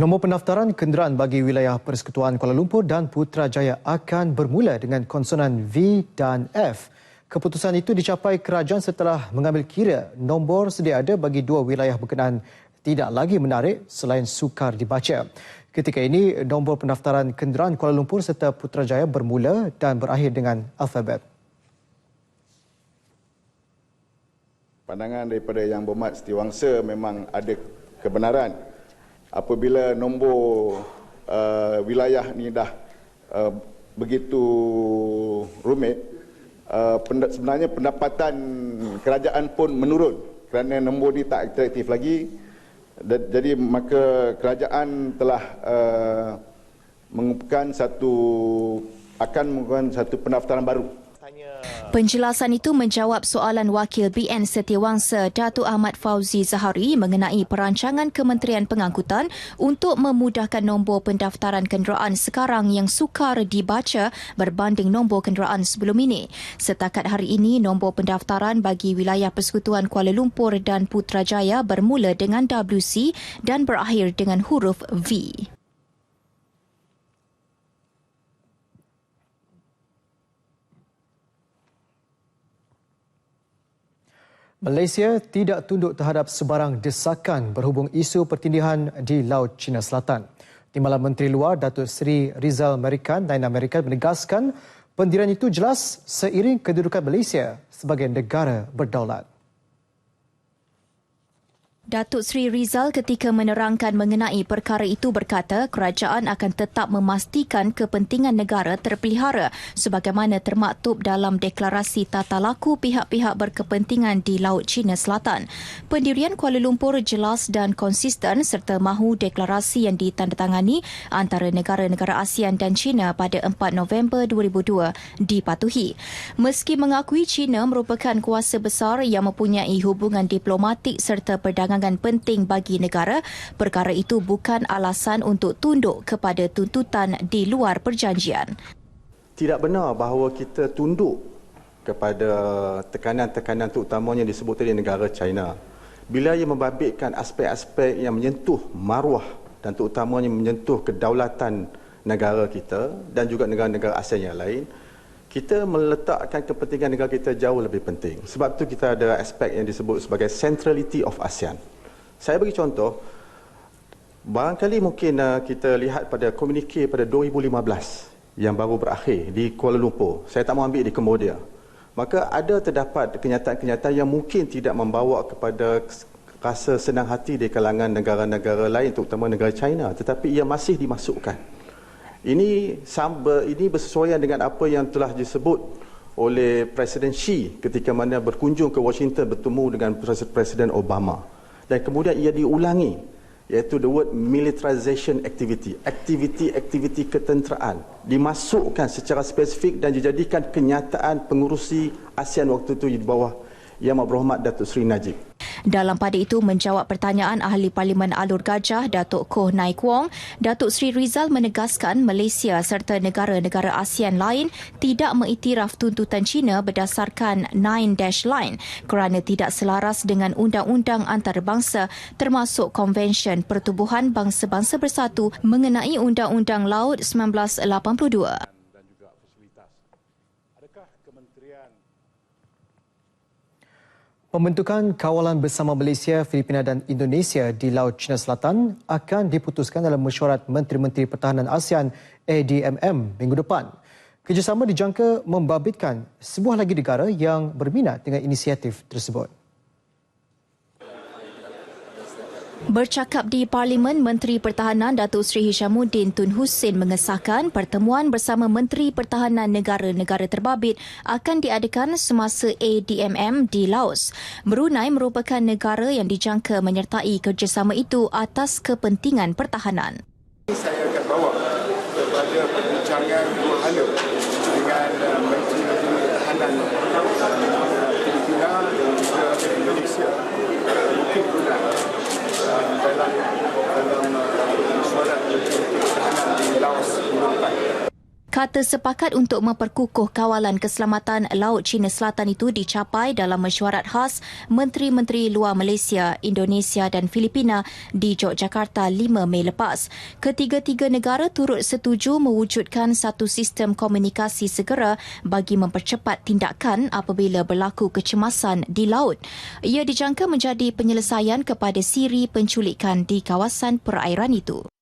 Nombor pendaftaran kenderaan bagi wilayah Persekutuan Kuala Lumpur dan Putrajaya akan bermula dengan konsonan V dan F. Keputusan itu dicapai kerajaan setelah mengambil kira nombor sedia ada bagi dua wilayah berkenaan tidak lagi menarik selain sukar dibaca. Ketika ini, nombor pendaftaran kenderaan Kuala Lumpur serta Putrajaya bermula dan berakhir dengan alfabet. Pandangan daripada Yang Berhormat Setiausaha memang ada kebenaran. Apabila nombor wilayah ni dah begitu rumit, sebenarnya pendapatan kerajaan pun menurun kerana nombor ni tak atraktif lagi. Jadi maka kerajaan telah mengumumkan akan mengumumkan satu pendaftaran baru. Penjelasan itu menjawab soalan Wakil BN Setiausaha Datuk Ahmad Fauzi Zahari mengenai perancangan Kementerian Pengangkutan untuk memudahkan nombor pendaftaran kenderaan sekarang yang sukar dibaca berbanding nombor kenderaan sebelum ini. Setakat hari ini, nombor pendaftaran bagi wilayah Persekutuan Kuala Lumpur dan Putrajaya bermula dengan WC dan berakhir dengan huruf V. Malaysia tidak tunduk terhadap sebarang desakan berhubung isu pertindihan di Laut Cina Selatan. Timbalan Menteri Luar Datuk Seri Rizal Merican menegaskan pendirian itu jelas seiring kedudukan Malaysia sebagai negara berdaulat. Datuk Seri Rizal ketika menerangkan mengenai perkara itu berkata kerajaan akan tetap memastikan kepentingan negara terpelihara sebagaimana termaktub dalam deklarasi tata laku pihak-pihak berkepentingan di Laut Cina Selatan. Pendirian Kuala Lumpur jelas dan konsisten serta mahu deklarasi yang ditandatangani antara negara-negara ASEAN dan China pada 4 November 2002 dipatuhi. Meski mengakui China merupakan kuasa besar yang mempunyai hubungan diplomatik serta perdagangan penting bagi negara, perkara itu bukan alasan untuk tunduk kepada tuntutan di luar perjanjian. Tidak benar bahawa kita tunduk kepada tekanan-tekanan terutamanya disebut tadi negara China. Bila ia membabitkan aspek-aspek yang menyentuh maruah dan terutamanya menyentuh kedaulatan negara kita dan juga negara-negara ASEAN yang lain, kita meletakkan kepentingan negara kita jauh lebih penting. Sebab itu kita ada aspek yang disebut sebagai centrality of ASEAN. Saya bagi contoh, barangkali mungkin kita lihat pada komunike pada 2015 yang baru berakhir di Kuala Lumpur. Saya tak mau ambil di Cambodia. Maka ada terdapat kenyataan-kenyataan yang mungkin tidak membawa kepada rasa senang hati di kalangan negara-negara lain, terutama negara China. Tetapi ia masih dimasukkan. Ini bersesuaian dengan apa yang telah disebut oleh Presiden Xi ketika mana berkunjung ke Washington bertemu dengan Presiden Obama. Dan kemudian ia diulangi, iaitu the word militarization activity. Aktiviti ketenteraan dimasukkan secara spesifik dan dijadikan kenyataan pengurusi ASEAN waktu itu di bawah Yang Berhormat Datuk Seri Najib. Dalam pada itu menjawab pertanyaan Ahli Parlimen Alur Gajah Datuk Koh Nai Kuong, Datuk Seri Rizal menegaskan Malaysia serta negara-negara ASEAN lain tidak mengiktiraf tuntutan China berdasarkan Nine Dash Line kerana tidak selaras dengan undang-undang antarabangsa termasuk Konvensyen Pertubuhan Bangsa-Bangsa Bersatu mengenai Undang-Undang Laut 1982. Pembentukan Kawalan Bersama Malaysia, Filipina dan Indonesia di Laut Cina Selatan akan diputuskan dalam mesyuarat Menteri-Menteri Pertahanan ASEAN ADMM minggu depan. Kerjasama dijangka membabitkan sebuah lagi negara yang berminat dengan inisiatif tersebut. Bercakap di Parlimen, Menteri Pertahanan Datuk Seri Hishamuddin Tun Hussein mengesahkan pertemuan bersama Menteri Pertahanan negara-negara terbabit akan diadakan semasa ADMM di Laos. Brunei merupakan negara yang dijangka menyertai kerjasama itu atas kepentingan pertahanan. Saya akan bawa kepada perbincangan dua hala dengan Menteri Pertahanan Filipina dan juga Indonesia. Mungkin Brunei dalam mesyuarat pertahanan di Laos minggu depan. Kata sepakat untuk memperkukuh kawalan keselamatan Laut Cina Selatan itu dicapai dalam mesyuarat khas Menteri-Menteri Luar Malaysia, Indonesia dan Filipina di Yogyakarta 5 Mei lepas. Ketiga-tiga negara turut setuju mewujudkan satu sistem komunikasi segera bagi mempercepat tindakan apabila berlaku kecemasan di laut. Ia dijangka menjadi penyelesaian kepada siri penculikan di kawasan perairan itu.